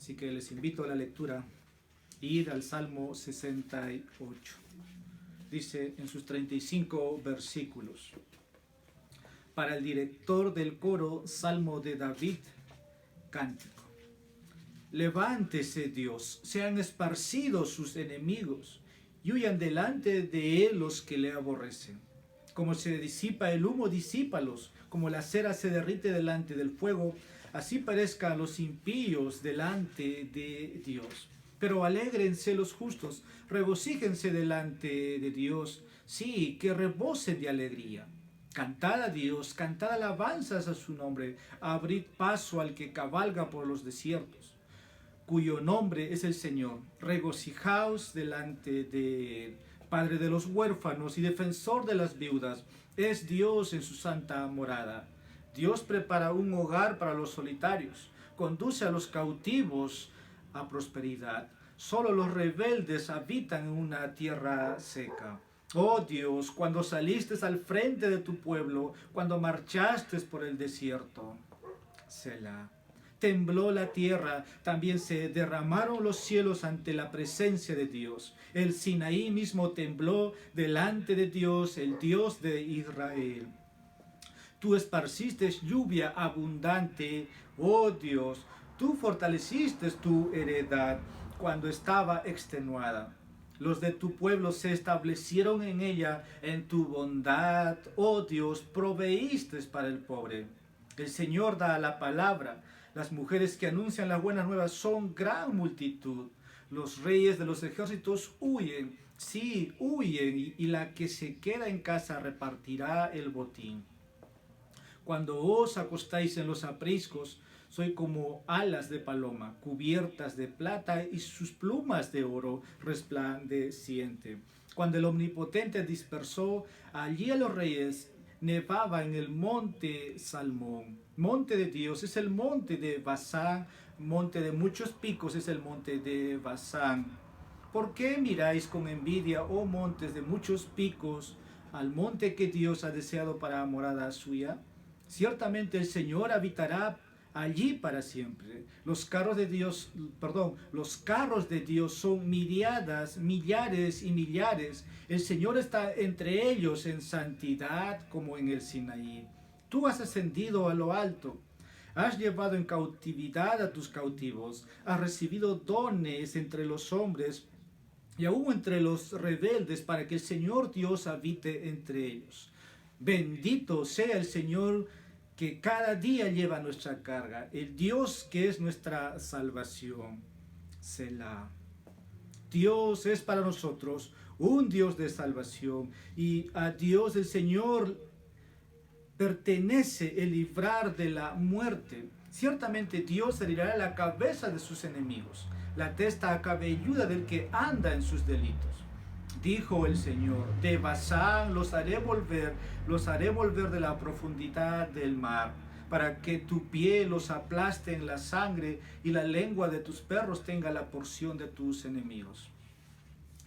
Así que les invito a la lectura, ir al Salmo 68. Dice en sus 35 versículos: para el director del coro, Salmo de David, cántico. Levántese Dios, sean esparcidos sus enemigos, y huyan delante de él los que le aborrecen. Como se disipa el humo, disípalos, como la cera se derrite delante del fuego, así parezcan los impíos delante de Dios. Pero alégrense los justos, regocíjense delante de Dios, sí, que rebosen de alegría. Cantad a Dios, cantad alabanzas a su nombre, abrid paso al que cabalga por los desiertos, cuyo nombre es el Señor. Regocijaos delante de él. Padre de los huérfanos y defensor de las viudas, es Dios en su santa morada. Dios prepara un hogar para los solitarios, conduce a los cautivos a prosperidad. Solo los rebeldes habitan en una tierra seca. Oh Dios, cuando saliste al frente de tu pueblo, cuando marchaste por el desierto, Selah. Tembló la tierra, también se derramaron los cielos ante la presencia de Dios. El Sinaí mismo tembló delante de Dios, el Dios de Israel. Tú esparciste lluvia abundante, oh Dios, tú fortaleciste tu heredad cuando estaba extenuada. Los de tu pueblo se establecieron en ella, en tu bondad, oh Dios, proveíste para el pobre. El Señor da la palabra. Las mujeres que anuncian las buenas nuevas son gran multitud. Los reyes de los ejércitos huyen, sí, huyen, y la que se queda en casa repartirá el botín. Cuando os acostáis en los apriscos, soy como alas de paloma, cubiertas de plata y sus plumas de oro resplandeciente. Cuando el Omnipotente dispersó allí a los reyes, nevaba en el monte Salmón. Monte de Dios es el monte de Basán, monte de muchos picos es el monte de Basán. ¿Por qué miráis con envidia, oh montes de muchos picos, al monte que Dios ha deseado para morada suya? Ciertamente el Señor habitará allí para siempre. Los carros de Dios son miriadas, millares y millares. El Señor está entre ellos en santidad como en el Sinaí. Tú has ascendido a lo alto. Has llevado en cautividad a tus cautivos. Has recibido dones entre los hombres y aún entre los rebeldes, para que el Señor Dios habite entre ellos. Bendito sea el Señor que cada día lleva nuestra carga, el Dios que es nuestra salvación. Selah. Dios es para nosotros un Dios de salvación, y a Dios el Señor pertenece el librar de la muerte. Ciertamente Dios herirá la cabeza de sus enemigos, la testa cabelluda del que anda en sus delitos. Dijo el Señor: de Basán los haré volver de la profundidad del mar, para que tu pie los aplaste en la sangre y la lengua de tus perros tenga la porción de tus enemigos.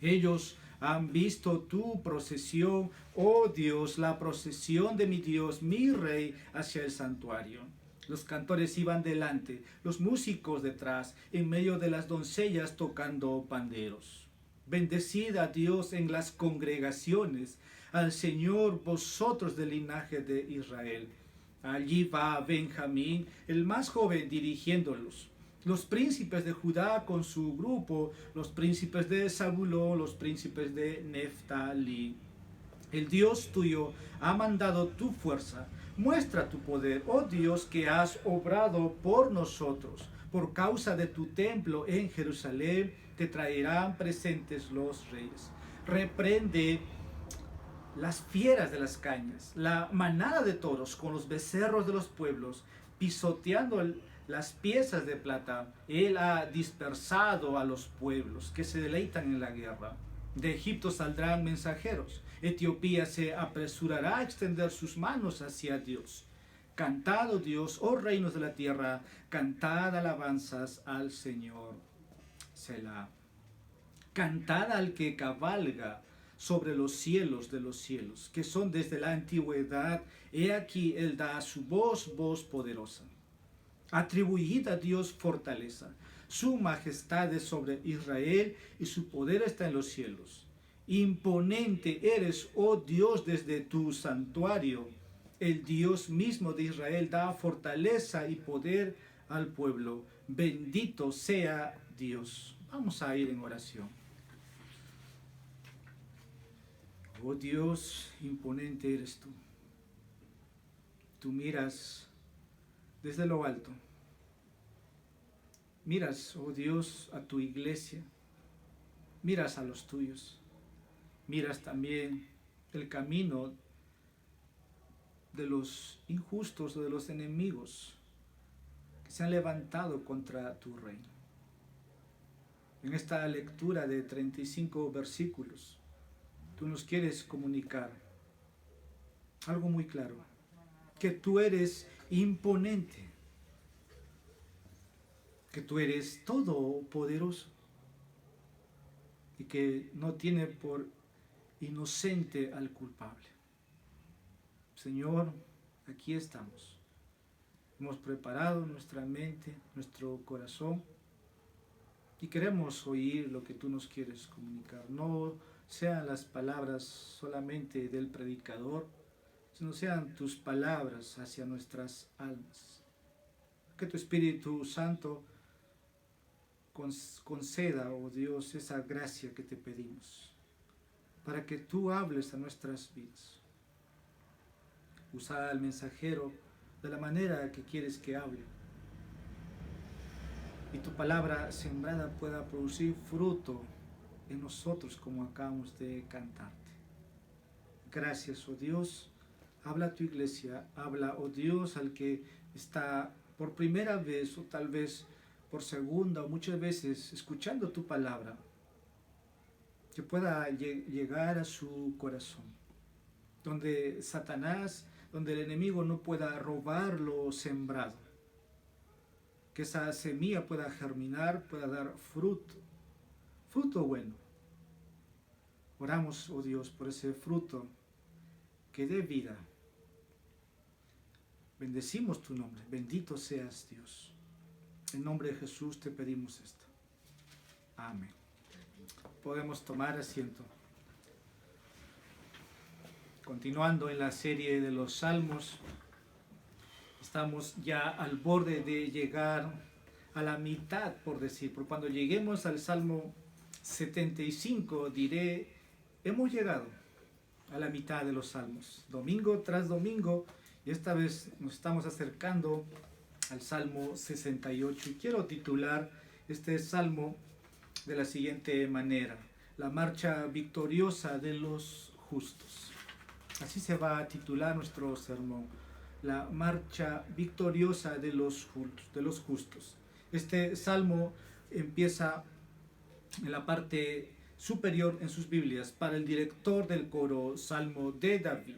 Ellos han visto tu procesión, oh Dios, la procesión de mi Dios, mi Rey, hacia el santuario. Los cantores iban delante, los músicos detrás, en medio de las doncellas tocando panderos. Bendecid a Dios en las congregaciones, al Señor vosotros del linaje de Israel. Allí va Benjamín, el más joven, dirigiéndolos. Los príncipes de Judá con su grupo, los príncipes de Zabulón, los príncipes de Neftalí. El Dios tuyo ha mandado tu fuerza. Muestra tu poder, oh Dios, que has obrado por nosotros. Por causa de tu templo en Jerusalén te traerán presentes los reyes. Reprende las fieras de las cañas, la manada de toros con los becerros de los pueblos, pisoteando las piezas de plata. Él ha dispersado a los pueblos que se deleitan en la guerra. De Egipto saldrán mensajeros. Etiopía se apresurará a extender sus manos hacia Dios. Cantad, oh Dios, oh reinos de la tierra, cantad alabanzas al Señor. Selah. Cantad al que cabalga sobre los cielos de los cielos, que son desde la antigüedad. He aquí, él da a su voz poderosa. Atribuid a Dios fortaleza. Su majestad es sobre Israel y su poder está en los cielos. Imponente eres, oh Dios, desde tu santuario. El Dios mismo de Israel da fortaleza y poder al pueblo. Bendito sea Dios. Vamos a ir en oración. Oh Dios, imponente eres tú. Tú miras desde lo alto. Miras, oh Dios, a tu iglesia. Miras a los tuyos. Miras también el camino de los injustos o de los enemigos que se han levantado contra tu reino. En esta lectura de 35 versículos, tú nos quieres comunicar algo muy claro, que tú eres imponente, que tú eres todopoderoso y que no tiene por inocente al culpable. Señor, aquí estamos. Hemos preparado nuestra mente, nuestro corazón y queremos oír lo que tú nos quieres comunicar. No sean las palabras solamente del predicador, sino sean tus palabras hacia nuestras almas. Que tu Espíritu Santo conceda, oh Dios, esa gracia que te pedimos, para que tú hables a nuestras vidas. Usa al mensajero de la manera que quieres que hable, y tu palabra sembrada pueda producir fruto en nosotros como acabamos de cantarte. Gracias, oh Dios. Habla a tu iglesia, habla, oh Dios, al que está por primera vez o tal vez por segunda o muchas veces escuchando tu palabra, que pueda llegar a su corazón, donde Satanás, donde el enemigo no pueda robar lo sembrado, que esa semilla pueda germinar, pueda dar fruto, fruto bueno. Oramos, oh Dios, por ese fruto que dé vida. Bendecimos tu nombre, bendito seas Dios. En nombre de Jesús te pedimos esto. Amén. Podemos tomar asiento. Continuando en la serie de los Salmos, estamos ya al borde de llegar a la mitad, por decir. Por cuando lleguemos al Salmo 75, diré, hemos llegado a la mitad de los Salmos, domingo tras domingo, y esta vez nos estamos acercando al Salmo 68. Y quiero titular este Salmo de la siguiente manera: la marcha victoriosa de los justos. Así se va a titular nuestro sermón, la marcha victoriosa de los justos. Este salmo empieza en la parte superior en sus Biblias, para el director del coro, Salmo de David.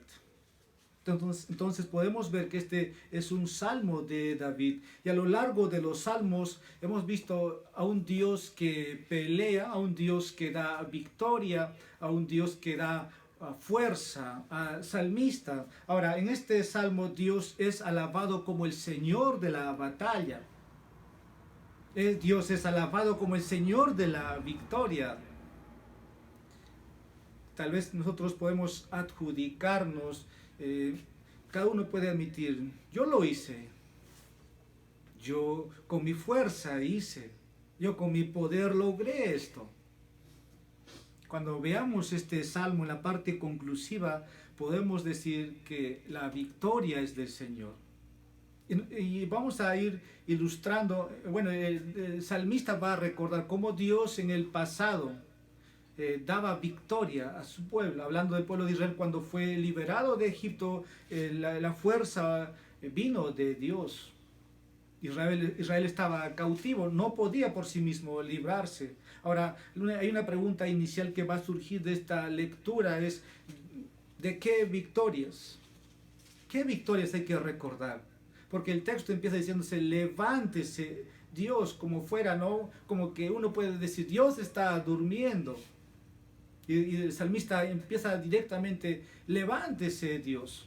Entonces podemos ver que este es un salmo de David, y a lo largo de los salmos hemos visto a un Dios que pelea, a un Dios que da victoria, a un Dios que da fuerza, salmista. Ahora, en este salmo Dios es alabado como el Señor de la batalla. Dios es alabado como el Señor de la victoria. Tal vez nosotros podemos adjudicarnos, cada uno puede admitir, yo lo hice, yo con mi fuerza hice, yo con mi poder logré esto. Cuando veamos este salmo en la parte conclusiva, podemos decir que la victoria es del Señor. Y vamos a ir ilustrando, bueno, el salmista va a recordar cómo Dios en el pasado daba victoria a su pueblo, hablando del pueblo de Israel cuando fue liberado de Egipto, la fuerza vino de Dios. Israel estaba cautivo, no podía por sí mismo librarse. Ahora, hay una pregunta inicial que va a surgir de esta lectura, es ¿de qué victorias? ¿Qué victorias hay que recordar? Porque el texto empieza diciéndose, levántese Dios, como fuera, ¿no? Como que uno puede decir, Dios está durmiendo. Y el salmista empieza directamente, levántese Dios.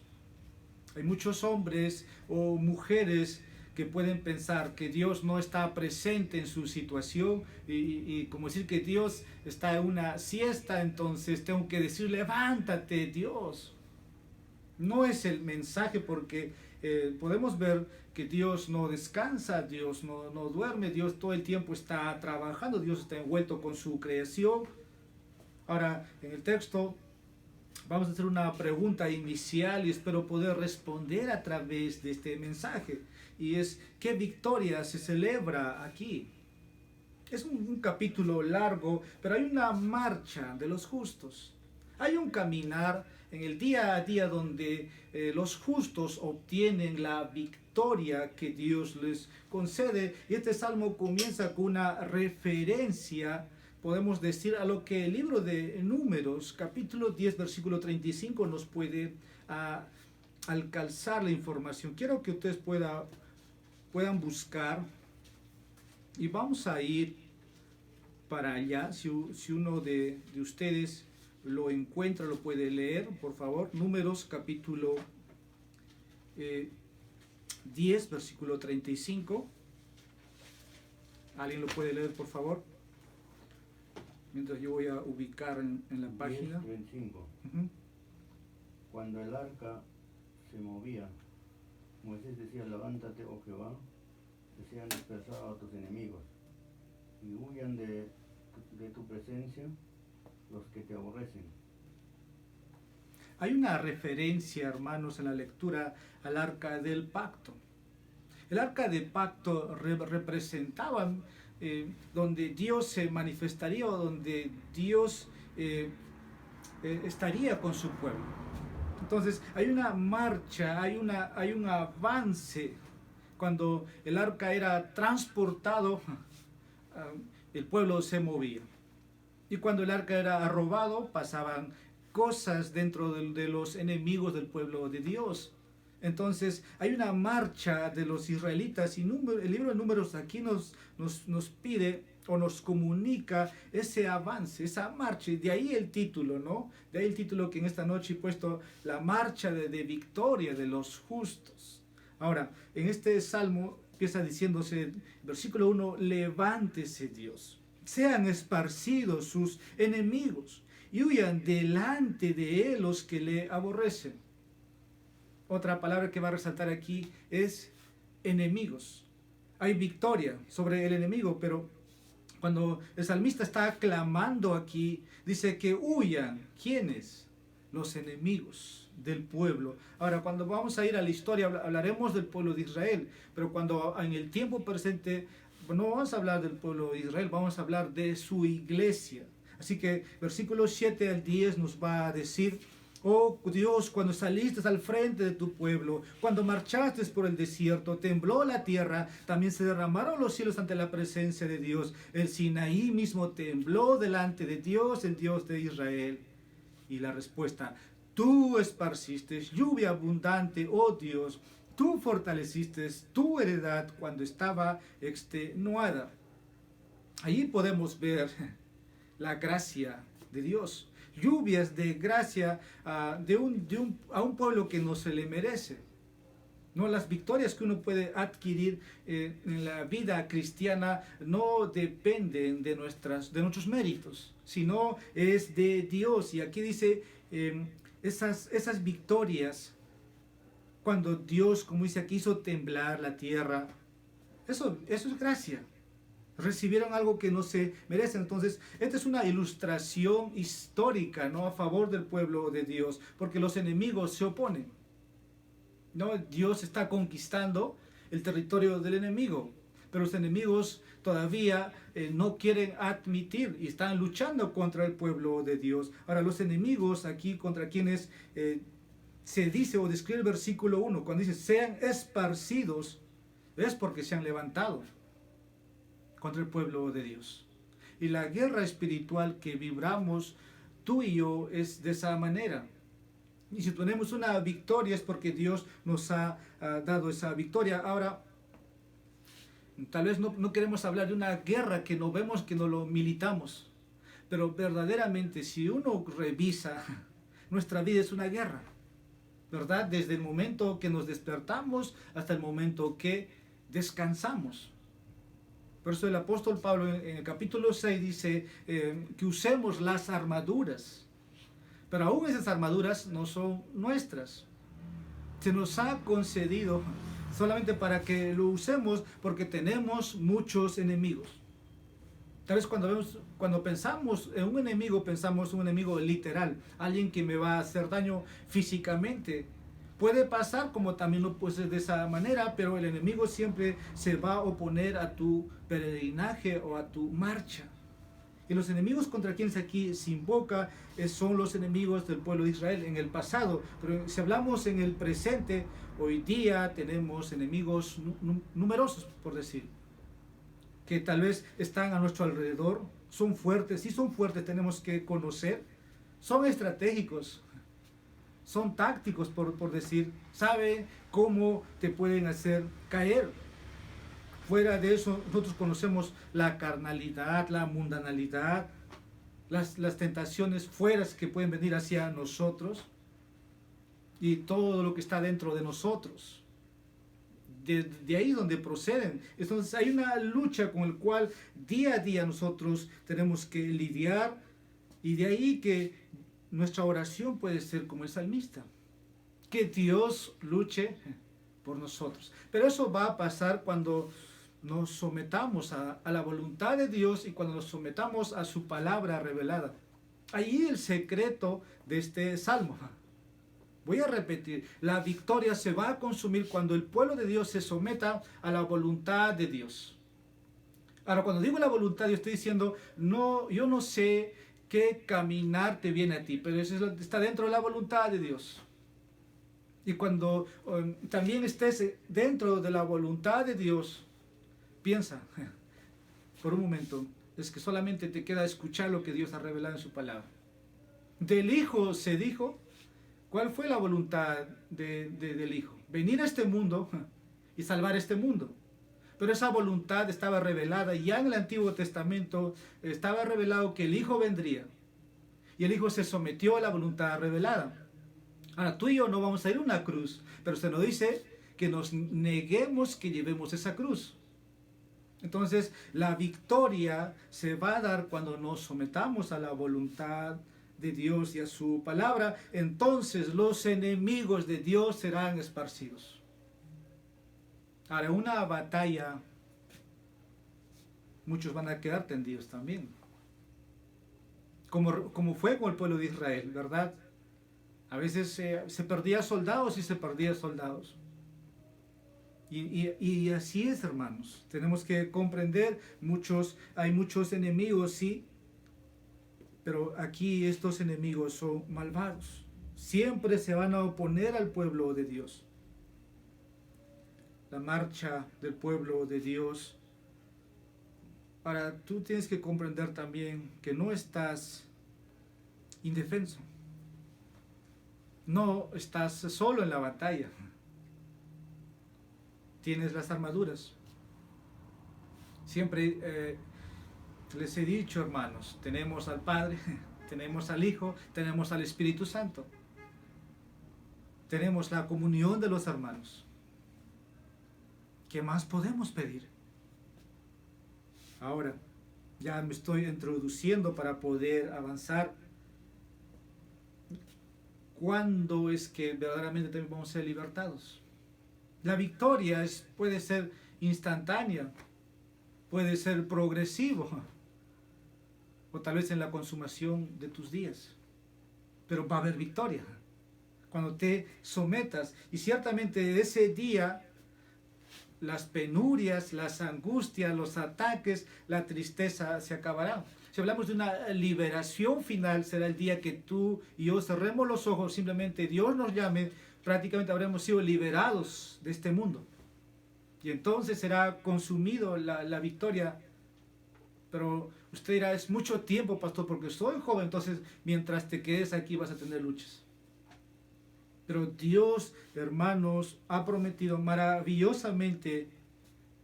Hay muchos hombres o mujeres que pueden pensar que Dios no está presente en su situación y como decir que Dios está en una siesta, entonces tengo que decir, levántate, Dios. No es el mensaje, porque podemos ver que Dios no descansa, Dios no duerme, Dios todo el tiempo está trabajando, Dios está envuelto con su creación. Ahora, en el texto vamos a hacer una pregunta inicial y espero poder responder a través de este mensaje. Y es, ¿qué victoria se celebra aquí? Es un capítulo largo, pero hay una marcha de los justos. Hay un caminar en el día a día donde los justos obtienen la victoria que Dios les concede. Y este salmo comienza con una referencia, podemos decir, a lo que el libro de Números, capítulo 10, versículo 35, nos puede alcanzar la información. Quiero que ustedes puedan buscar y vamos a ir para allá. Si uno de ustedes lo encuentra, lo puede leer, por favor. Números capítulo 10, versículo 35. ¿Alguien lo puede leer, por favor? Mientras yo voy a ubicar en la página. 10:35. Cuando el arca se movía, Moisés decía, levántate, oh Jehová, que sean dispersados tus enemigos, y huyan de tu presencia los que te aborrecen. Hay una referencia, hermanos, en la lectura al arca del pacto. El arca del pacto representaba donde Dios se manifestaría, o donde Dios estaría con su pueblo. Entonces hay una marcha, hay un avance. Cuando el arca era transportado, el pueblo se movía. Y cuando el arca era robado, pasaban cosas dentro de los enemigos del pueblo de Dios. Entonces hay una marcha de los israelitas, y el libro de Números aquí nos pide o nos comunica ese avance, esa marcha, y de ahí el título, ¿no? De ahí el título que en esta noche he puesto, la marcha de victoria de los justos. Ahora, en este salmo empieza diciéndose, versículo 1, levántese Dios, sean esparcidos sus enemigos y huyan delante de él los que le aborrecen. Otra palabra que va a resaltar aquí es enemigos. Hay victoria sobre el enemigo, pero cuando el salmista está clamando aquí, dice que huyan. ¿Quiénes? Los enemigos del pueblo. Ahora, cuando vamos a ir a la historia, hablaremos del pueblo de Israel, pero cuando en el tiempo presente no vamos a hablar del pueblo de Israel, vamos a hablar de su iglesia. Así que versículos 7 al 10 nos va a decir, oh Dios, cuando saliste al frente de tu pueblo, cuando marchaste por el desierto, tembló la tierra, también se derramaron los cielos ante la presencia de Dios. El Sinaí mismo tembló delante de Dios, el Dios de Israel. Y la respuesta, tú esparciste lluvia abundante, oh Dios, tú fortaleciste tu heredad cuando estaba extenuada. Allí podemos ver la gracia de Dios. Lluvias de gracia a un pueblo que no se le merece. No, las victorias que uno puede adquirir en la vida cristiana no dependen de nuestros méritos, sino es de Dios. Y aquí dice esas victorias, cuando Dios, como dice aquí, hizo temblar la tierra, eso es gracia. Recibieron algo que no se merecen. Entonces, esta es una ilustración histórica, ¿no?, a favor del pueblo de Dios, porque los enemigos se oponen, ¿no? Dios está conquistando el territorio del enemigo, pero los enemigos todavía no quieren admitir y están luchando contra el pueblo de Dios. Ahora, los enemigos aquí contra quienes se dice o describe el versículo 1, cuando dice sean esparcidos, es porque se han levantado contra el pueblo de Dios. Y la guerra espiritual que vibramos tú y yo es de esa manera. Y si tenemos una victoria es porque Dios nos ha dado esa victoria. Ahora, tal vez no queremos hablar de una guerra que no vemos, que no lo militamos. Pero verdaderamente, si uno revisa, nuestra vida es una guerra, ¿verdad? Desde el momento que nos despertamos hasta el momento que descansamos. Por eso el apóstol Pablo en el capítulo 6 dice que usemos las armaduras. Pero aún esas armaduras no son nuestras. Se nos ha concedido solamente para que lo usemos porque tenemos muchos enemigos. Tal vez cuando pensamos en un enemigo, pensamos en un enemigo literal, alguien que me va a hacer daño físicamente. Puede pasar como también lo puedes de esa manera, pero el enemigo siempre se va a oponer a tu peregrinaje o a tu marcha. Y los enemigos contra quienes aquí se invoca son los enemigos del pueblo de Israel en el pasado. Pero si hablamos en el presente, hoy día tenemos enemigos numerosos, por decir, que tal vez están a nuestro alrededor, son fuertes, sí son fuertes, tenemos que conocer, son estratégicos, son tácticos, por decir, sabe cómo te pueden hacer caer. Fuera de eso, nosotros conocemos la carnalidad, la mundanalidad, las tentaciones fuera que pueden venir hacia nosotros y todo lo que está dentro de nosotros. De ahí donde proceden. Entonces hay una lucha con la cual día a día nosotros tenemos que lidiar, y de ahí que nuestra oración puede ser como el salmista, que Dios luche por nosotros. Pero eso va a pasar cuando nos sometamos a la voluntad de Dios y cuando nos sometamos a su palabra revelada. Ahí el secreto de este salmo. Voy a repetir, la victoria se va a consumir cuando el pueblo de Dios se someta a la voluntad de Dios. Ahora, cuando digo la voluntad, yo estoy diciendo, no, yo no sé qué caminar te viene a ti, pero eso está dentro de la voluntad de Dios. Y cuando también estés dentro de la voluntad de Dios, piensa por un momento, es que solamente te queda escuchar lo que Dios ha revelado en su palabra. Del Hijo se dijo, ¿cuál fue la voluntad del Hijo? Venir a este mundo y salvar este mundo. Pero esa voluntad estaba revelada ya en el Antiguo Testamento, estaba revelado que el Hijo vendría. Y el Hijo se sometió a la voluntad revelada. Ahora tú y yo no vamos a ir a una cruz, pero se nos dice que nos neguemos que llevemos esa cruz. Entonces la victoria se va a dar cuando nos sometamos a la voluntad de Dios y a su palabra. Entonces los enemigos de Dios serán esparcidos. Ahora, una batalla, muchos van a quedar tendidos también, como fue con el pueblo de Israel, ¿verdad? A veces se perdía soldados y se perdía soldados. Y así es, hermanos. Tenemos que comprender, hay muchos enemigos, sí, pero aquí estos enemigos son malvados. Siempre se van a oponer al pueblo de Dios. La marcha del pueblo de Dios. Ahora, tú tienes que comprender también que no estás indefenso. No estás solo en la batalla. Tienes las armaduras. Siempre les he dicho, hermanos, tenemos al Padre, tenemos al Hijo, tenemos al Espíritu Santo. Tenemos la comunión de los hermanos. ¿Qué más podemos pedir? Ahora, ya me estoy introduciendo para poder avanzar. ¿Cuándo es que verdaderamente también vamos a ser libertados? La victoria puede ser instantánea, puede ser progresivo, o tal vez en la consumación de tus días. Pero va a haber victoria cuando te sometas. Y ciertamente ese día las penurias, las angustias, los ataques, la tristeza se acabarán. Si hablamos de una liberación final, será el día que tú y yo cerremos los ojos, simplemente Dios nos llame, prácticamente habremos sido liberados de este mundo. Y entonces será consumido la victoria. Pero usted dirá, es mucho tiempo, pastor, porque soy joven, entonces mientras te quedes aquí vas a tener luchas. Pero Dios, hermanos, ha prometido maravillosamente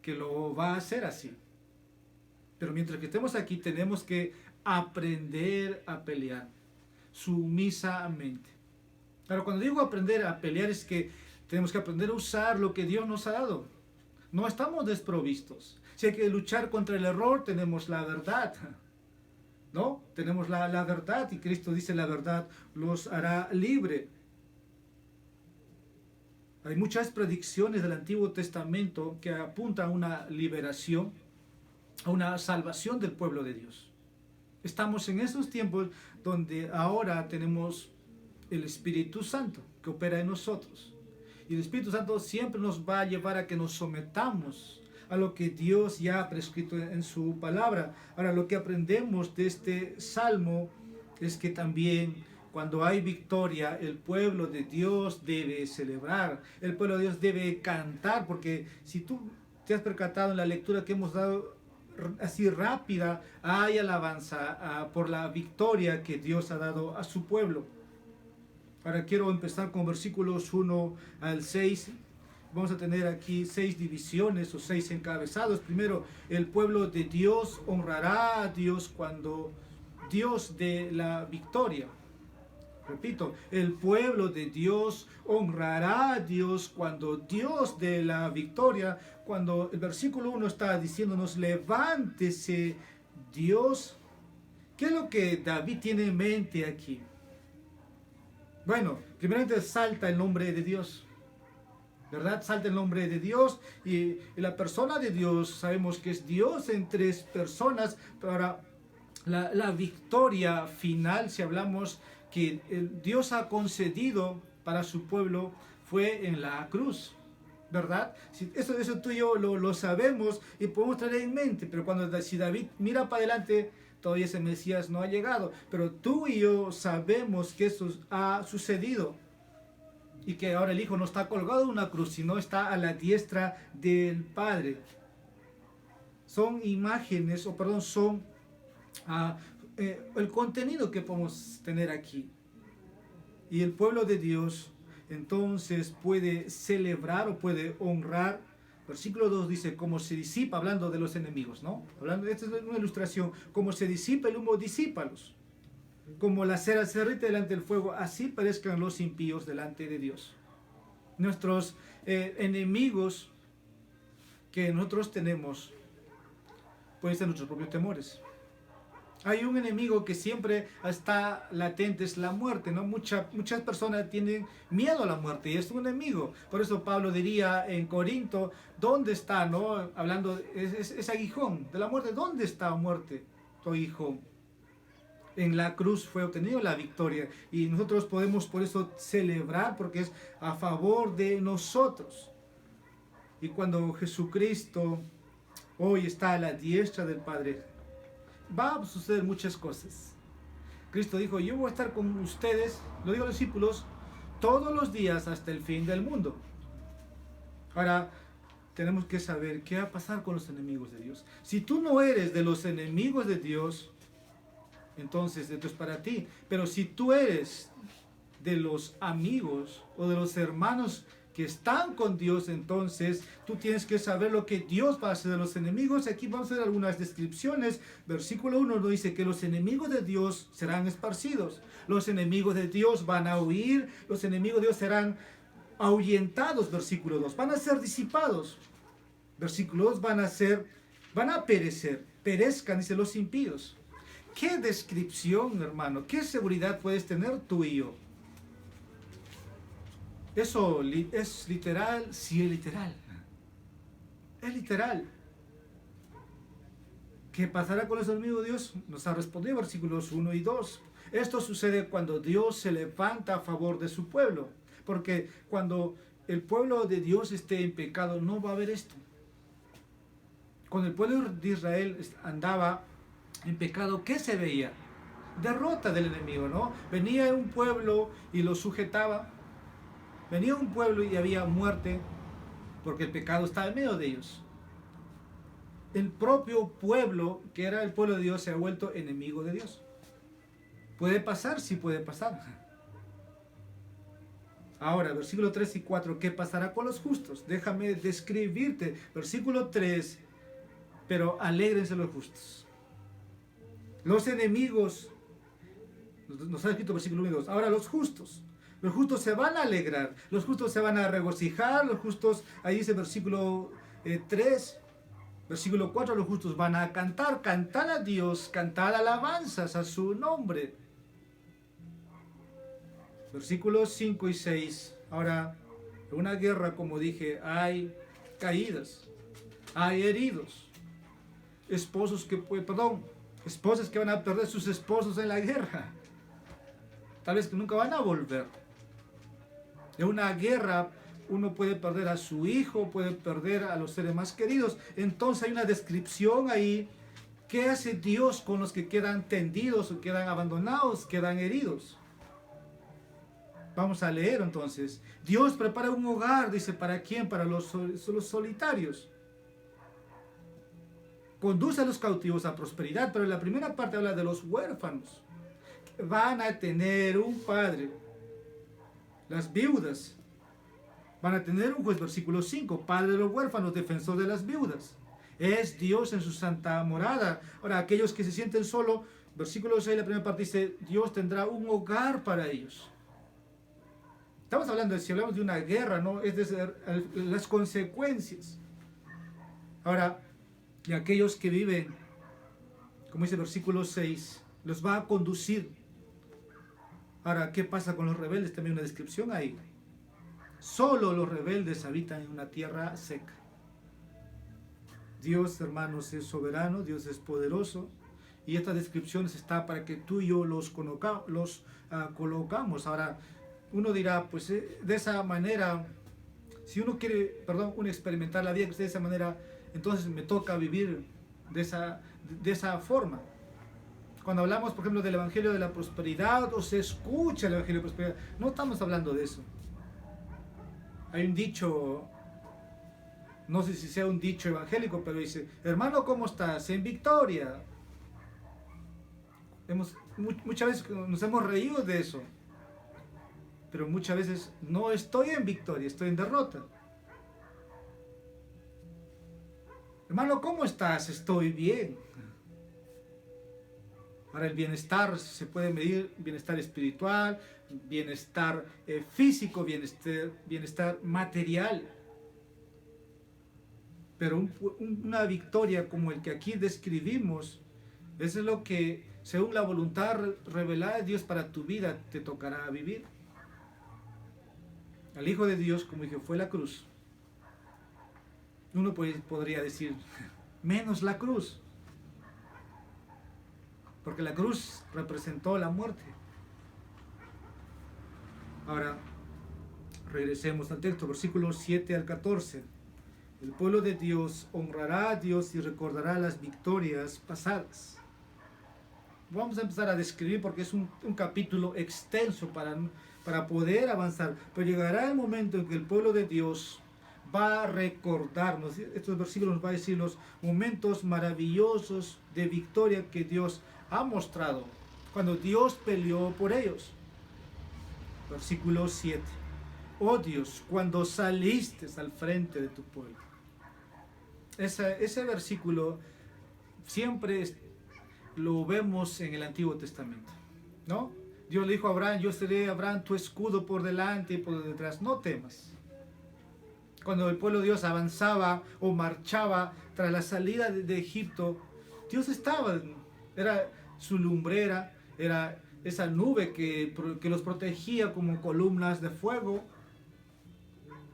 que lo va a hacer así. Pero mientras que estemos aquí tenemos que aprender a pelear sumisamente. Pero cuando digo aprender a pelear es que tenemos que aprender a usar lo que Dios nos ha dado. No estamos desprovistos. Si hay que luchar contra el error, tenemos la verdad. ¿No? Tenemos la verdad y Cristo dice la verdad los hará libre. Hay muchas predicciones del Antiguo Testamento que apuntan a una liberación, a una salvación del pueblo de Dios. Estamos en esos tiempos donde ahora tenemos el Espíritu Santo que opera en nosotros. Y el Espíritu Santo siempre nos va a llevar a que nos sometamos a lo que Dios ya ha prescrito en su palabra. Ahora, lo que aprendemos de este salmo es que también cuando hay victoria, el pueblo de Dios debe celebrar, el pueblo de Dios debe cantar, porque si tú te has percatado en la lectura que hemos dado así rápida, hay alabanza por la victoria que Dios ha dado a su pueblo. Ahora quiero empezar con versículos 1 al 6. Vamos a tener aquí 6 divisiones o 6 encabezados. Primero, el pueblo de Dios honrará a Dios cuando Dios dé la victoria. Repito, el pueblo de Dios honrará a Dios cuando Dios dé la victoria. Cuando el versículo 1 está diciéndonos, levántese Dios. ¿Qué es lo que David tiene en mente aquí? Bueno, primeramente salta el nombre de Dios. ¿Verdad? Salta el nombre de Dios y la persona de Dios, sabemos que es Dios en 3 personas, pero ahora la victoria final, si hablamos que Dios ha concedido para su pueblo, fue en la cruz, ¿verdad? Eso tú y yo lo sabemos y podemos traer en mente, pero si David mira para adelante, todavía ese Mesías no ha llegado, pero tú y yo sabemos que eso ha sucedido. Y que ahora el Hijo no está colgado en una cruz, sino está a la diestra del Padre. Son imágenes, son el contenido que podemos tener aquí. Y el pueblo de Dios entonces puede celebrar o puede honrar. Versículo 2 dice, como se disipa, hablando de los enemigos, ¿no? Esta es una ilustración, como se disipa el humo, disípalos. Como la cera se derrite delante del fuego, así parezcan los impíos delante de Dios. Nuestros enemigos que nosotros tenemos pueden ser nuestros propios temores. Hay un enemigo que siempre está latente, es la muerte, ¿no? Muchas personas tienen miedo a la muerte y es un enemigo. Por eso Pablo diría en Corinto, ¿dónde está, no? Hablando, ese aguijón de la muerte, ¿dónde está, muerte, tu aguijón? En la cruz fue obtenida la victoria y nosotros podemos por eso celebrar porque es a favor de nosotros. Y cuando Jesucristo hoy está a la diestra del Padre, va a suceder muchas cosas. Cristo dijo, yo voy a estar con ustedes, lo digo a los discípulos, todos los días hasta el fin del mundo. Ahora, tenemos que saber qué va a pasar con los enemigos de Dios. Si tú no eres de los enemigos de Dios, entonces esto es para ti. Pero si tú eres de los amigos o de los hermanos que están con Dios, entonces tú tienes que saber lo que Dios va a hacer de los enemigos. Aquí vamos a ver algunas descripciones. Versículo 1 nos dice que los enemigos de Dios serán esparcidos. Los enemigos de Dios van a huir. Los enemigos de Dios serán ahuyentados. Versículo 2. Van a ser disipados. Versículo 2. Van a perecer. Perezcan, dice, los impíos. ¿Qué descripción, hermano? ¿Qué seguridad puedes tener tú y yo? ¿Eso es literal? Sí, es literal. Es literal. ¿Qué pasará con los enemigos de Dios? Nos ha respondido versículos 1 y 2. Esto sucede cuando Dios se levanta a favor de su pueblo. Porque cuando el pueblo de Dios esté en pecado, no va a haber esto. Cuando el pueblo de Israel andaba en pecado, ¿qué se veía? Derrota del enemigo, ¿no? Venía un pueblo y lo sujetaba. Venía un pueblo y había muerte porque el pecado estaba en medio de ellos. El propio pueblo, que era el pueblo de Dios, se ha vuelto enemigo de Dios. ¿Puede pasar? Sí puede pasar. Ahora, versículo 3 y 4, ¿qué pasará con los justos? Déjame describirte. Versículo 3, pero alégrense los justos. Los enemigos, nos ha escrito versículo 1 y 2, ahora los justos se van a alegrar, los justos se van a regocijar, los justos, ahí dice versículo 3, versículo 4, los justos van a cantar a Dios, cantar alabanzas a su nombre. Versículos 5 y 6, ahora, en una guerra, como dije, hay caídas, hay heridos, esposas que van a perder sus esposos en la guerra, tal vez que nunca van a volver. En una guerra uno puede perder a su hijo, puede perder a los seres más queridos. Entonces hay una descripción ahí. ¿Qué hace Dios con los que quedan tendidos o quedan abandonados, quedan heridos? Vamos a leer entonces. Dios prepara un hogar, dice, ¿para quién? Para los solitarios. Conduce a los cautivos a prosperidad, pero en la primera parte habla de los huérfanos. Van a tener un padre. Las viudas van a tener un juez, versículo 5, padre de los huérfanos, defensor de las viudas. Es Dios en su santa morada. Ahora, aquellos que se sienten solos, versículo 6, la primera parte dice, Dios tendrá un hogar para ellos. Estamos hablando, si hablamos de una guerra, ¿no? Es de las consecuencias. Ahora, y aquellos que viven, como dice el versículo 6, los va a conducir. Ahora, ¿qué pasa con los rebeldes? También una descripción ahí. Solo los rebeldes habitan en una tierra seca. Dios, hermanos, es soberano, Dios es poderoso. Y esta descripción está para que tú y yo los colocamos. Ahora, uno dirá, pues de esa manera, si uno quiere, uno experimentar la vida de esa manera, entonces me toca vivir de esa forma. Cuando hablamos, por ejemplo, del Evangelio de la Prosperidad, o se escucha el Evangelio de la Prosperidad, no estamos hablando de eso. Hay un dicho, no sé si sea un dicho evangélico, pero dice, hermano, ¿cómo estás? En victoria. Muchas veces nos hemos reído de eso, pero muchas veces no estoy en victoria, estoy en derrota. Hermano, ¿cómo estás? Estoy bien. Ahora, el bienestar se puede medir, bienestar espiritual, bienestar físico, bienestar material. Pero una victoria como el que aquí describimos, eso es lo que, según la voluntad revelada de Dios para tu vida, te tocará vivir. Al Hijo de Dios, como dije, fue la cruz. Uno podría decir, menos la cruz. Porque la cruz representó la muerte. Ahora, regresemos al texto, versículos 7 al 14. El pueblo de Dios honrará a Dios y recordará las victorias pasadas. Vamos a empezar a describir porque es un capítulo extenso para poder avanzar. Pero llegará el momento en que el pueblo de Dios va a recordarnos. Estos versículos nos va a decir los momentos maravillosos de victoria que Dios ha mostrado cuando Dios peleó por ellos. Versículo 7. Oh Dios, cuando saliste al frente de tu pueblo. Ese versículo siempre lo vemos en el Antiguo Testamento, ¿no? Dios le dijo a Abraham, yo seré, Abraham, tu escudo por delante y por detrás, no temas. Cuando el pueblo de Dios avanzaba o marchaba tras la salida de Egipto, Dios estaba, era su lumbrera, era esa nube que los protegía como columnas de fuego.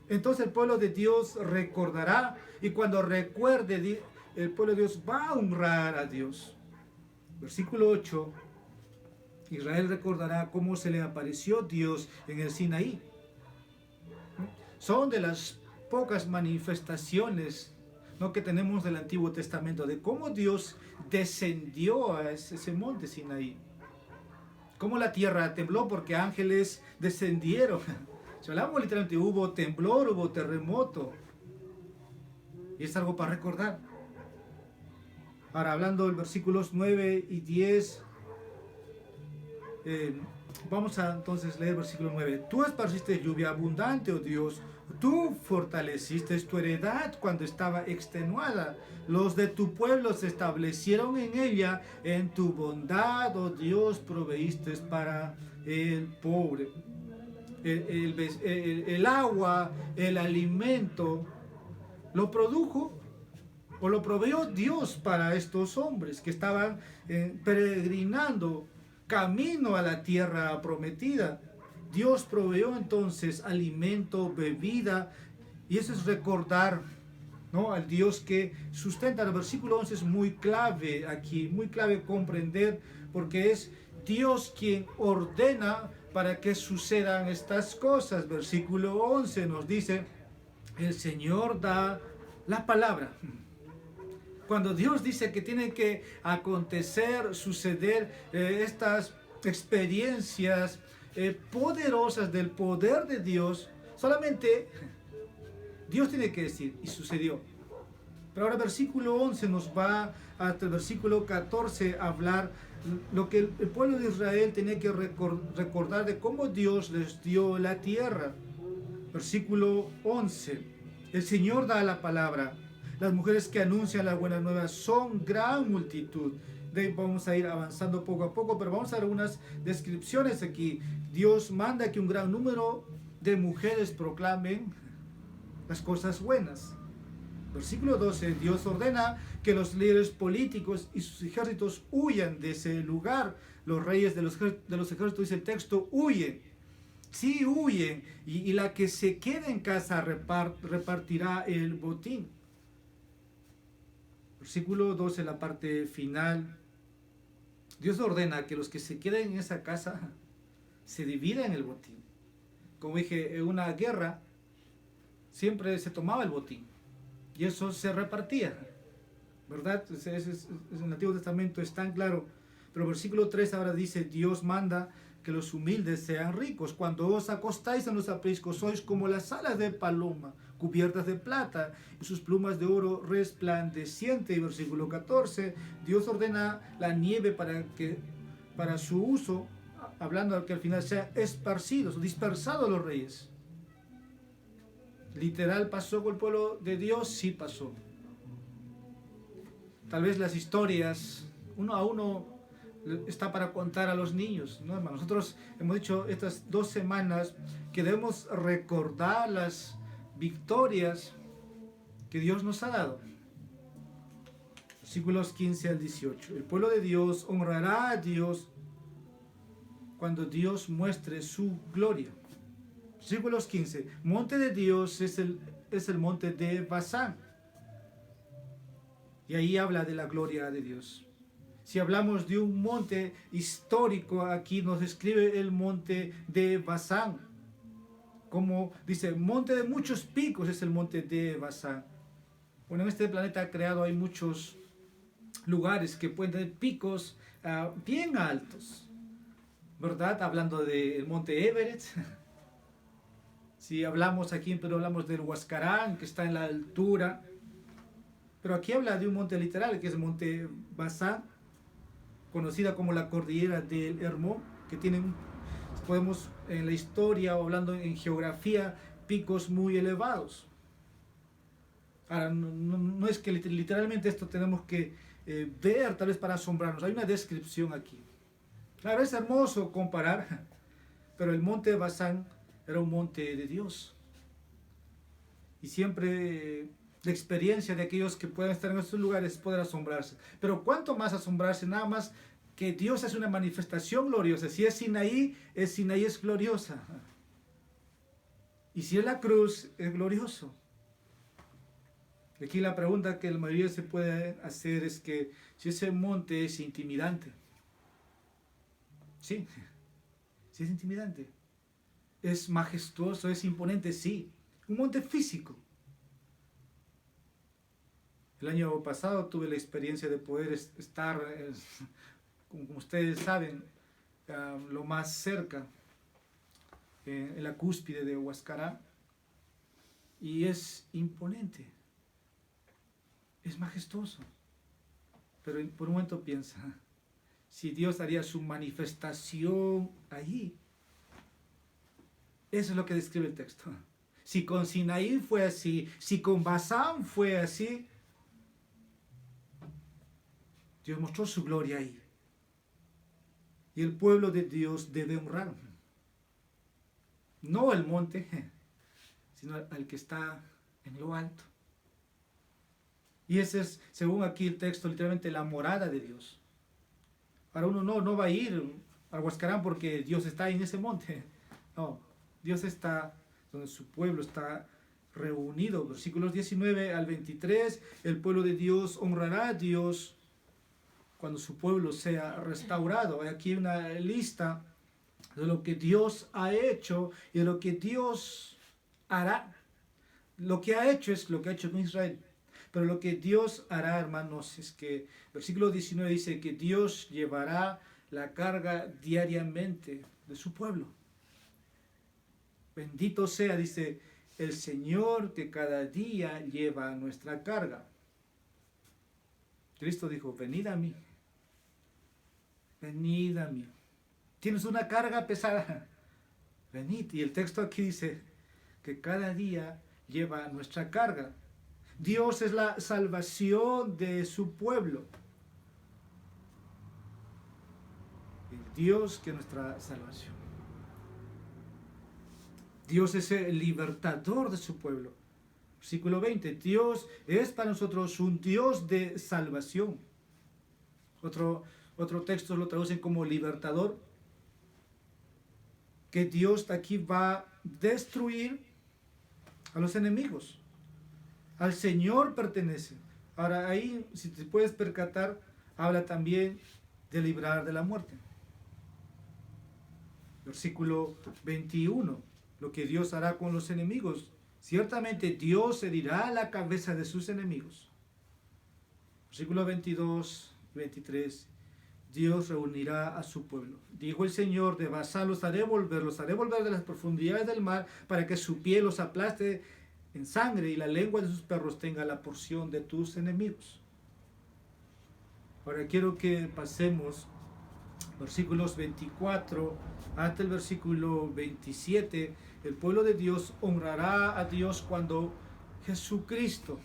Entonces el pueblo de Dios recordará, y cuando recuerde, el pueblo de Dios va a honrar a Dios. Versículo 8, Israel recordará cómo se le apareció Dios en el Sinaí. Son de las pocas manifestaciones, ¿no?, que tenemos del Antiguo Testamento, de cómo Dios descendió a ese monte Sinaí. Cómo la tierra tembló porque ángeles descendieron. Si hablamos literalmente, hubo temblor, hubo terremoto. Y es algo para recordar. Ahora, hablando del versículos 9 y 10, vamos a entonces leer el versículo 9. Tú esparciste lluvia abundante, oh Dios. Tú fortaleciste tu heredad cuando estaba extenuada. Los de tu pueblo se establecieron en ella. En tu bondad, oh Dios, proveíste para el pobre. El agua, el alimento, lo produjo o lo proveyó Dios para estos hombres que estaban peregrinando camino a la tierra prometida. Dios proveyó entonces alimento, bebida, y eso es recordar, ¿no?, al Dios que sustenta. El versículo 11 es muy clave aquí, muy clave comprender, porque es Dios quien ordena para que sucedan estas cosas. Versículo 11 nos dice, el Señor da la palabra. Cuando Dios dice que tienen que acontecer, suceder estas experiencias poderosas del poder de Dios, solamente Dios tiene que decir, y sucedió. Pero ahora versículo 11 nos va hasta el versículo 14 a hablar lo que el pueblo de Israel tenía que recordar de cómo Dios les dio la tierra. Versículo 11, el Señor da la palabra. Las mujeres que anuncian la buena nueva son gran multitud. Vamos a ir avanzando poco a poco, pero vamos a dar unas descripciones aquí. Dios manda que un gran número de mujeres proclamen las cosas buenas. Versículo 12, Dios ordena que los líderes políticos y sus ejércitos huyan de ese lugar. Los reyes de los ejércitos, dice el texto, huyen. Sí, huyen. Y la que se quede en casa repartirá el botín. Versículo 12, la parte final. Dios ordena que los que se queden en esa casa se dividan el botín. Como dije, en una guerra siempre se tomaba el botín y eso se repartía, ¿verdad? En el Antiguo Testamento es tan claro. Pero el versículo 3 ahora dice, Dios manda que los humildes sean ricos. Cuando os acostáis en los apriscos, sois como las alas de paloma, cubiertas de plata, y sus plumas de oro resplandeciente. Y versículo 14, Dios ordena la nieve para su uso, hablando de que al final sean esparcidos o dispersados los reyes. ¿Literal pasó con el pueblo de Dios? Sí pasó. Tal vez las historias, uno a uno, está para contar a los niños, ¿no, hermano? Nosotros hemos dicho estas 2 semanas que debemos recordar las victorias que Dios nos ha dado. Versículos 15 al 18. El pueblo de Dios honrará a Dios cuando Dios muestre su gloria. Versículos 15. Monte de Dios es el monte de Basán. Y ahí habla de la gloria de Dios. Si hablamos de un monte histórico, aquí nos describe el monte de Basán. Como dice, monte de muchos picos es el monte de Basán. Bueno, en este planeta creado hay muchos lugares que pueden tener picos bien altos, ¿verdad? Hablando del monte Everest. Si hablamos aquí en Perú, hablamos del Huascarán, que está en la altura. Pero aquí habla de un monte literal, que es el monte Basán, conocida como la cordillera del Hermón, que tienen, podemos en la historia o hablando en geografía, picos muy elevados. Ahora, no es que literalmente esto tenemos que ver tal vez para asombrarnos. Hay una descripción aquí. Claro, es hermoso comparar, pero el monte Basán era un monte de Dios. Y siempre la experiencia de aquellos que pueden estar en estos lugares es poder asombrarse. Pero cuánto más asombrarse, nada más que Dios es una manifestación gloriosa. Si es Sinaí es gloriosa. Y si es la cruz, es glorioso. Aquí la pregunta que la mayoría se puede hacer es que si ese monte es intimidante. Sí, sí es intimidante. Es majestuoso, es imponente, sí. Un monte físico. El año pasado tuve la experiencia de poder estar, como ustedes saben, lo más cerca, en la cúspide de Huascarán. Y es imponente. Es majestuoso. Pero por un momento piensa, si Dios haría su manifestación allí. Eso es lo que describe el texto. Si con Sinaí fue así, si con Basán fue así, Dios mostró su gloria ahí. Y el pueblo de Dios debe honrar. No el monte, sino al que está en lo alto. Y ese es, según aquí el texto, literalmente la morada de Dios. Ahora uno no va a ir a Huascarán porque Dios está en ese monte. No, Dios está donde su pueblo está reunido. Versículos 19 al 23, el pueblo de Dios honrará a Dios cuando su pueblo sea restaurado. Hay aquí una lista de lo que Dios ha hecho y de lo que Dios hará. Lo que ha hecho es lo que ha hecho con Israel. Pero lo que Dios hará, hermanos, es que, versículo 19 dice que Dios llevará la carga diariamente de su pueblo. Bendito sea, dice, el Señor que cada día lleva nuestra carga. Cristo dijo, venid a mí. Venid a mí. ¿Tienes una carga pesada? Venid. Y el texto aquí dice que cada día lleva nuestra carga. Dios es la salvación de su pueblo. El Dios que es nuestra salvación. Dios es el libertador de su pueblo. Versículo 20. Dios es para nosotros un Dios de salvación. Otro texto lo traducen como libertador. Que Dios aquí va a destruir a los enemigos. Al Señor pertenece. Ahora ahí, si te puedes percatar, habla también de librar de la muerte. Versículo 21. Lo que Dios hará con los enemigos. Ciertamente Dios herirá a la cabeza de sus enemigos. Versículo 22 y 23. Dios reunirá a su pueblo. Dijo el Señor, de Basán los haré volver de las profundidades del mar, para que su piel los aplaste en sangre y la lengua de sus perros tenga la porción de tus enemigos. Ahora quiero que pasemos versículos 24 hasta el versículo 27. El pueblo de Dios honrará a Dios cuando Jesucristo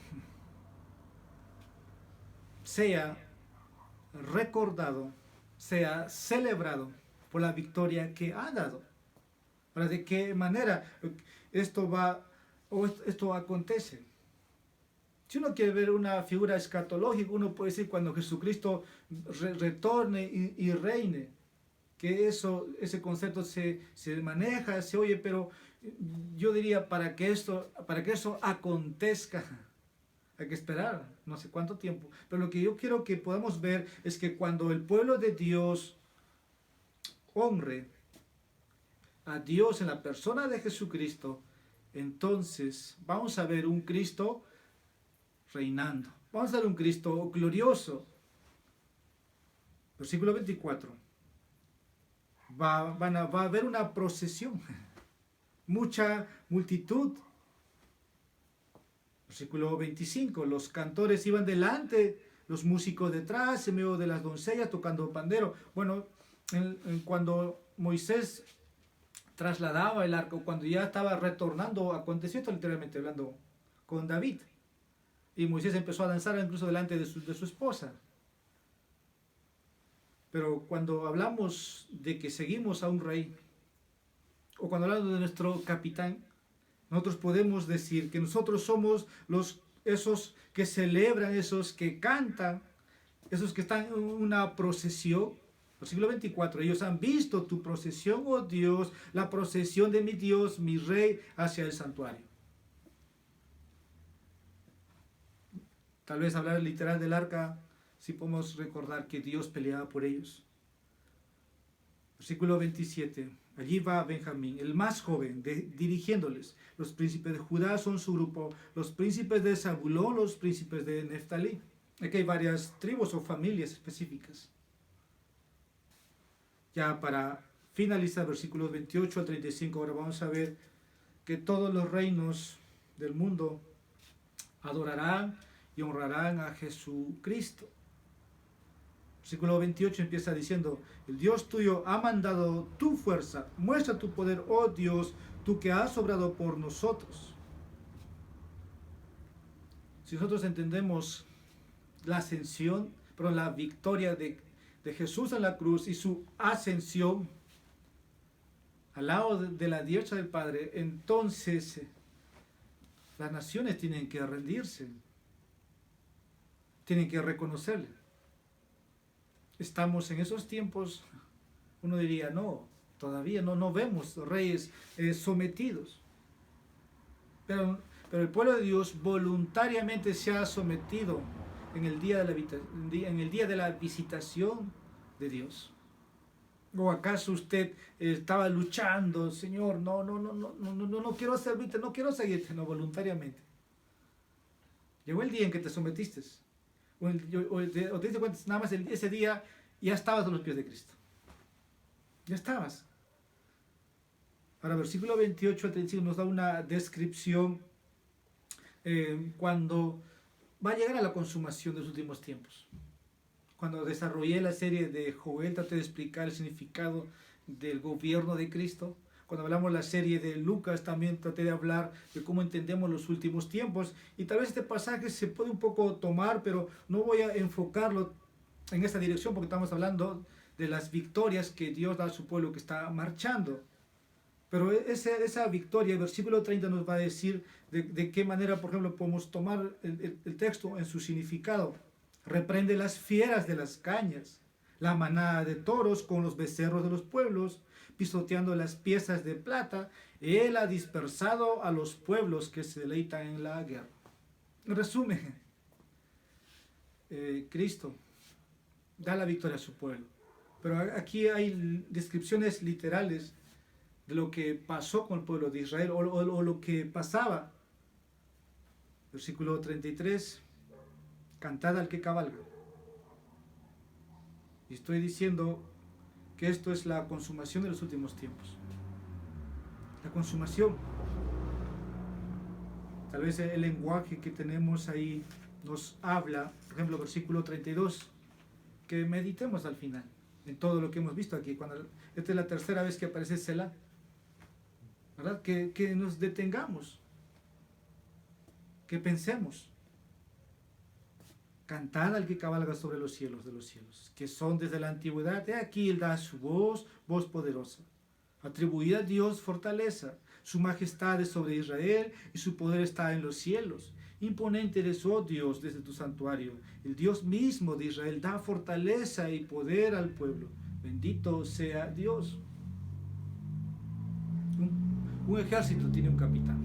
sea recordado, sea celebrado por la victoria que ha dado. Ahora, ¿de qué manera esto acontece? Si uno quiere ver una figura escatológica, uno puede decir cuando Jesucristo retorne y reine, que ese concepto se maneja, se oye, pero yo diría para que eso acontezca, hay que esperar no sé cuánto tiempo. Pero lo que yo quiero que podamos ver es que cuando el pueblo de Dios honre a Dios en la persona de Jesucristo, entonces vamos a ver un Cristo reinando. Vamos a ver un Cristo glorioso. Versículo 24. Va a haber una procesión. Mucha multitud. Versículo 25. Los cantores iban delante, los músicos detrás, en medio de las doncellas tocando pandero. Bueno, cuando Moisés trasladaba el arco, cuando ya estaba retornando, aconteció esto literalmente hablando con David. Y Moisés empezó a danzar incluso delante de su esposa. Pero cuando hablamos de que seguimos a un rey, o cuando hablamos de nuestro capitán, nosotros podemos decir que nosotros somos esos que celebran, esos que cantan, esos que están en una procesión. Siglo 24, ellos han visto tu procesión, oh Dios, la procesión de mi Dios, mi Rey, hacia el santuario. Tal vez hablar literal del arca, si podemos recordar que Dios peleaba por ellos. Versículo 27, allí va Benjamín, el más joven, dirigiéndoles. Los príncipes de Judá son su grupo, los príncipes de Zabulón, los príncipes de Neftalí. Aquí hay varias tribus o familias específicas. Ya para finalizar, versículos 28 al 35, ahora vamos a ver que todos los reinos del mundo adorarán y honrarán a Jesucristo. Versículo 28 empieza diciendo, el Dios tuyo ha mandado tu fuerza, muestra tu poder, oh Dios, tú que has obrado por nosotros. Si nosotros entendemos la ascensión, pero la victoria de Jesús en la cruz y su ascensión al lado de la diestra del Padre, entonces las naciones tienen que rendirse. tienen que reconocerle. Estamos en esos tiempos, uno diría, no, todavía no vemos reyes sometidos. Pero el pueblo de Dios voluntariamente se ha sometido en el día de la visitación de Dios. ¿O acaso usted estaba luchando, Señor, no quiero servirte, no quiero seguirte, no, voluntariamente? Llegó el día en que te sometiste, o te diste cuenta, nada más ese día ya estabas a los pies de Cristo. Ya estabas. Ahora, versículo 28 al 35 nos da una descripción cuando va a llegar a la consumación de los últimos tiempos. Cuando desarrollé la serie de Joel, traté de explicar el significado del gobierno de Cristo. Cuando hablamos de la serie de Lucas, también traté de hablar de cómo entendemos los últimos tiempos. Y tal vez este pasaje se puede un poco tomar, pero no voy a enfocarlo en esta dirección porque estamos hablando de las victorias que Dios da a su pueblo que está marchando. Pero esa victoria, el versículo 30 nos va a decir de qué manera, por ejemplo, podemos tomar el texto en su significado. Reprende las fieras de las cañas, la manada de toros con los becerros de los pueblos, pisoteando las piezas de plata. Él ha dispersado a los pueblos que se deleitan en la guerra. En resumen, Cristo da la victoria a su pueblo. Pero aquí hay descripciones literales de lo que pasó con el pueblo de Israel o lo que pasaba. Versículo 33. Cantad al que cabalga. Y estoy diciendo que esto es la consumación de los últimos tiempos. La consumación. Tal vez el lenguaje que tenemos ahí nos habla, por ejemplo, versículo 32, que meditemos al final en todo lo que hemos visto aquí. Esta es la tercera vez que aparece Selah, ¿verdad? Que nos detengamos, que pensemos. Cantad al que cabalga sobre los cielos de los cielos, que son desde la antigüedad. He aquí él da su voz poderosa. Atribuida a Dios fortaleza. Su majestad es sobre Israel y su poder está en los cielos. Imponente eres, oh Dios, desde tu santuario. El Dios mismo de Israel da fortaleza y poder al pueblo. Bendito sea Dios. Un ejército tiene un capitán.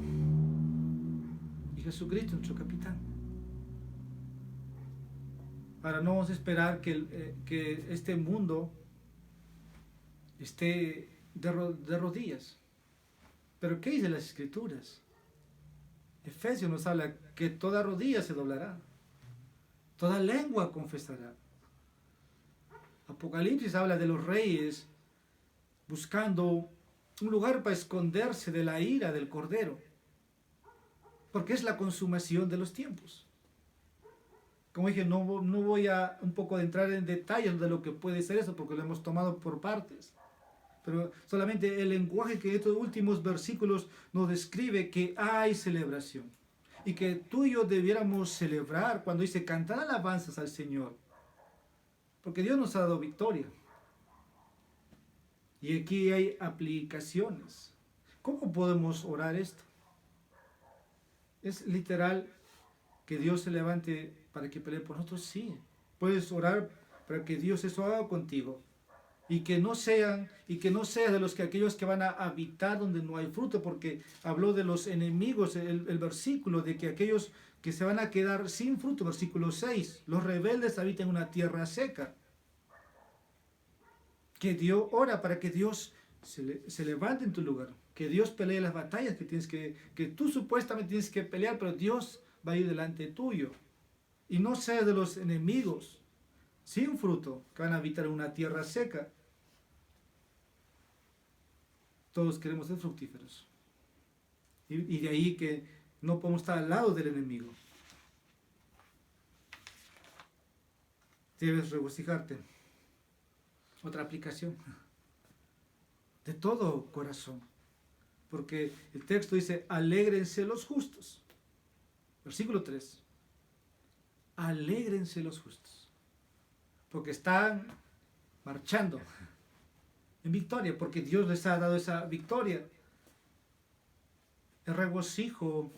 Y Jesucristo es nuestro capitán. Ahora no vamos a esperar que este mundo esté de rodillas. Pero ¿qué dice las Escrituras? Efesios nos habla que toda rodilla se doblará, toda lengua confesará. Apocalipsis habla de los reyes buscando un lugar para esconderse de la ira del Cordero, porque es la consumación de los tiempos. Como dije, no voy a un poco de entrar en detalles de lo que puede ser eso, porque lo hemos tomado por partes. Pero solamente el lenguaje que estos últimos versículos nos describe que hay celebración. Y que tú y yo debiéramos celebrar cuando dice cantar alabanzas al Señor. Porque Dios nos ha dado victoria. Y aquí hay aplicaciones. ¿Cómo podemos orar esto? ¿Es literal que Dios se levante para que pelee por nosotros? Sí. Puedes orar para que Dios eso haga contigo. Y que no sea de aquellos que van a habitar donde no hay fruto, porque habló de los enemigos, el versículo de que aquellos que se van a quedar sin fruto, versículo 6, los rebeldes habitan en una tierra seca. Que Dios ora para que Dios se levante en tu lugar, que Dios pelee las batallas que tú supuestamente tienes que pelear, pero Dios va a ir delante tuyo. Y no sea de los enemigos sin fruto que van a habitar en una tierra seca. Todos queremos ser fructíferos. Y de ahí que no podemos estar al lado del enemigo. Debes regocijarte. Otra aplicación. De todo corazón. Porque el texto dice, alégrense los justos. Versículo 3. Alégrense los justos. Porque están marchando en victoria, porque Dios les ha dado esa victoria. El regocijo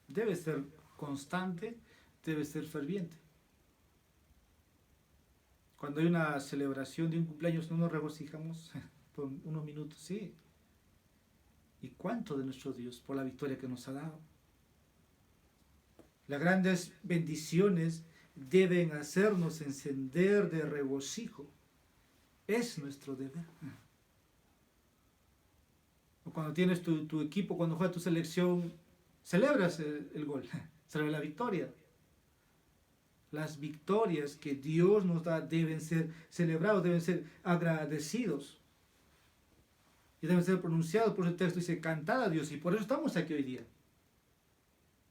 debe ser constante, debe ser ferviente. Cuando hay una celebración de un cumpleaños, ¿no nos regocijamos por unos minutos? Sí. ¿Y cuánto de nuestro Dios por la victoria que nos ha dado? Las grandes bendiciones deben hacernos encender de regocijo. Es nuestro deber. O cuando tienes tu equipo, cuando juega tu selección, celebras el gol, celebras la victoria. Las victorias que Dios nos da deben ser celebrados, deben ser agradecidos. Y deben ser pronunciados. Por el texto dice, cantad a Dios. Y por eso estamos aquí hoy día.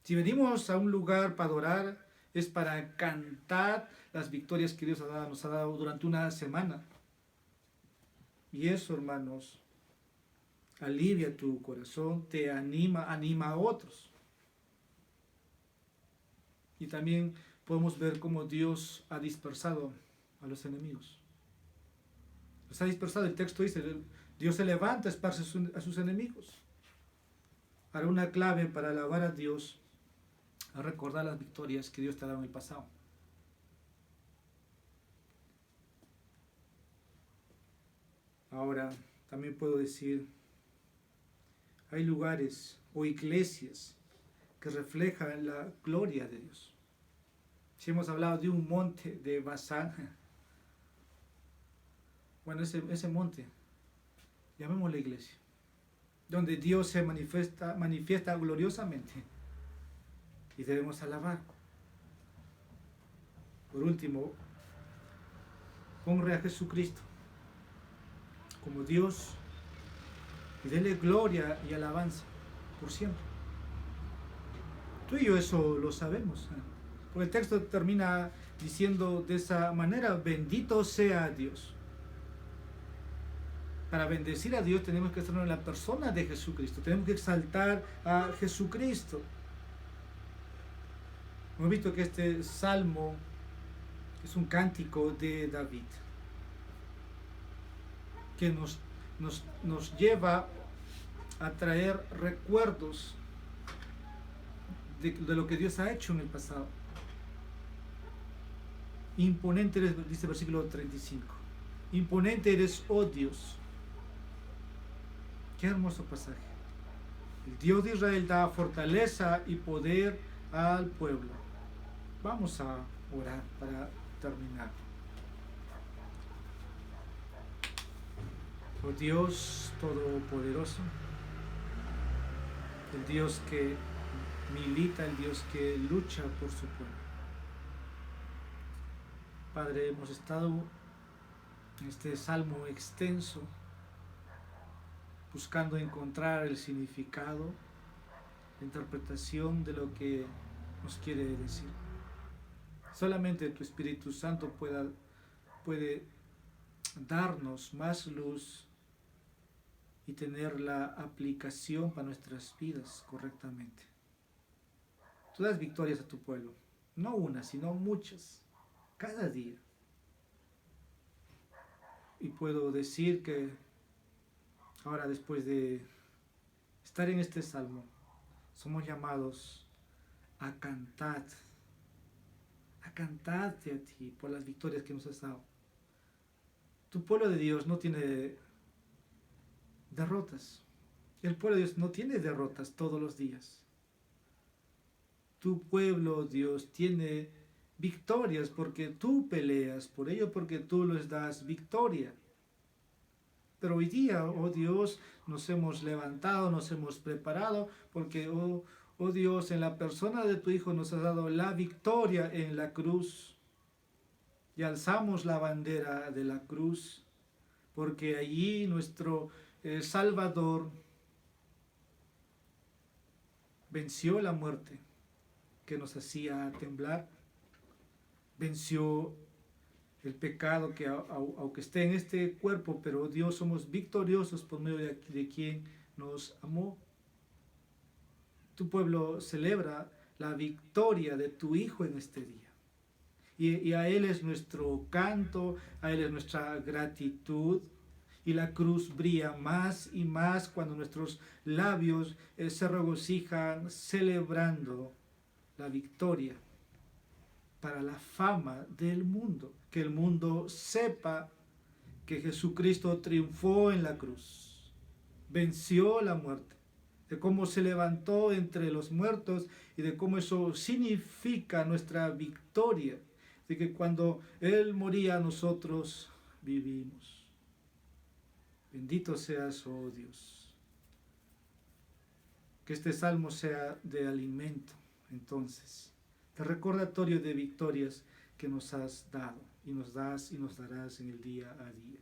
Si venimos a un lugar para adorar, es para cantar las victorias que Dios nos ha dado durante una semana. Y eso, hermanos, alivia tu corazón, te anima a otros. Y también podemos ver cómo Dios ha dispersado a los enemigos. Los ha dispersado. El texto dice, Dios se levanta, esparce a sus enemigos. Ahora, una clave para alabar a Dios, a recordar las victorias que Dios te ha dado en el pasado. Ahora, también puedo decir, hay lugares o iglesias que reflejan la gloria de Dios. Si hemos hablado de un monte de Basán, bueno, ese monte, llamémosle iglesia, donde Dios se manifiesta gloriosamente y debemos alabar. Por último, honre a Jesucristo como Dios y dele gloria y alabanza por siempre. Tú y yo eso lo sabemos, porque el texto termina diciendo de esa manera, bendito sea Dios. Para bendecir a Dios tenemos que estar en la persona de Jesucristo, tenemos que exaltar a Jesucristo. Hemos visto que este salmo es un cántico de David, que nos lleva a traer recuerdos de lo que Dios ha hecho en el pasado. Imponente eres, dice el versículo 35. Imponente eres, oh Dios. Qué hermoso pasaje. El Dios de Israel da fortaleza y poder al pueblo. Vamos a orar para terminar. Oh Dios Todopoderoso, el Dios que milita, el Dios que lucha por su pueblo. Padre, hemos estado en este salmo extenso buscando encontrar el significado, la interpretación de lo que nos quiere decir. Solamente tu Espíritu Santo puede darnos más luz y tener la aplicación para nuestras vidas correctamente. Tú das victorias a tu pueblo, no una, sino muchas, cada día. Y puedo decir que ahora, después de estar en este salmo, somos llamados a cantarte a ti por las victorias que nos has dado. Tu pueblo de Dios no tiene derrotas. El pueblo de Dios no tiene derrotas todos los días. Tu pueblo, Dios, tiene victorias porque tú peleas por ello, porque tú les das victoria. Pero hoy día, oh Dios, nos hemos levantado, nos hemos preparado, porque, oh Dios, en la persona de tu Hijo nos has dado la victoria en la cruz. Y alzamos la bandera de la cruz, porque allí nuestro Salvador venció la muerte que nos hacía temblar, venció el pecado que aunque esté en este cuerpo, pero Dios, somos victoriosos por medio de quien nos amó. Tu pueblo celebra la victoria de tu Hijo en este día. Y a Él es nuestro canto, a Él es nuestra gratitud. Y la cruz brilla más y más cuando nuestros labios se regocijan celebrando la victoria para la fama del mundo, que el mundo sepa que Jesucristo triunfó en la cruz, venció la muerte, de cómo se levantó entre los muertos y de cómo eso significa nuestra victoria, de que cuando Él moría nosotros vivimos. Bendito seas, oh Dios. Que este salmo sea de alimento, entonces, de recordatorio de victorias que nos has dado y nos das y nos darás en el día a día.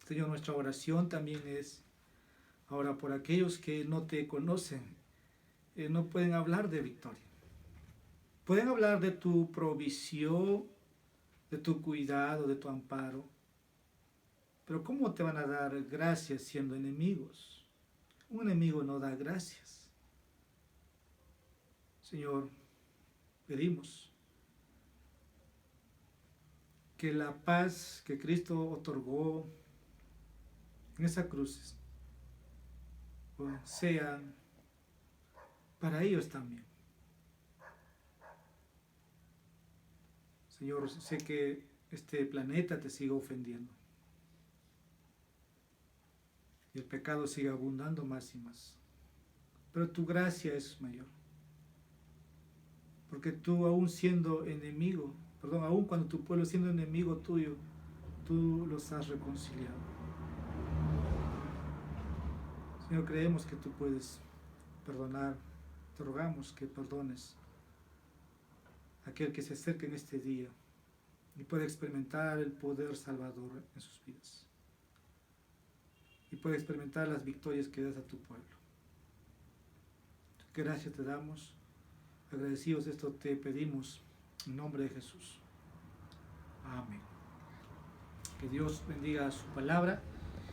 Señor, nuestra oración también es ahora por aquellos que no te conocen, no pueden hablar de victoria. Pueden hablar de tu provisión, de tu cuidado, de tu amparo. Pero ¿cómo te van a dar gracias siendo enemigos? Un enemigo no da gracias. Señor, pedimos que la paz que Cristo otorgó en esa cruz sea para ellos también. Señor, sé que este planeta te sigue ofendiendo y el pecado sigue abundando más y más, pero tu gracia es mayor, porque tú aún siendo enemigo, aún cuando tu pueblo siendo enemigo tuyo, tú los has reconciliado. Señor, creemos que tú puedes perdonar, te rogamos que perdones a aquel que se acerque en este día y pueda experimentar el poder salvador en sus vidas y pueda experimentar las victorias que das a tu pueblo. Gracias te damos, agradecidos de esto te pedimos en nombre de Jesús. Amén. Que Dios bendiga su palabra.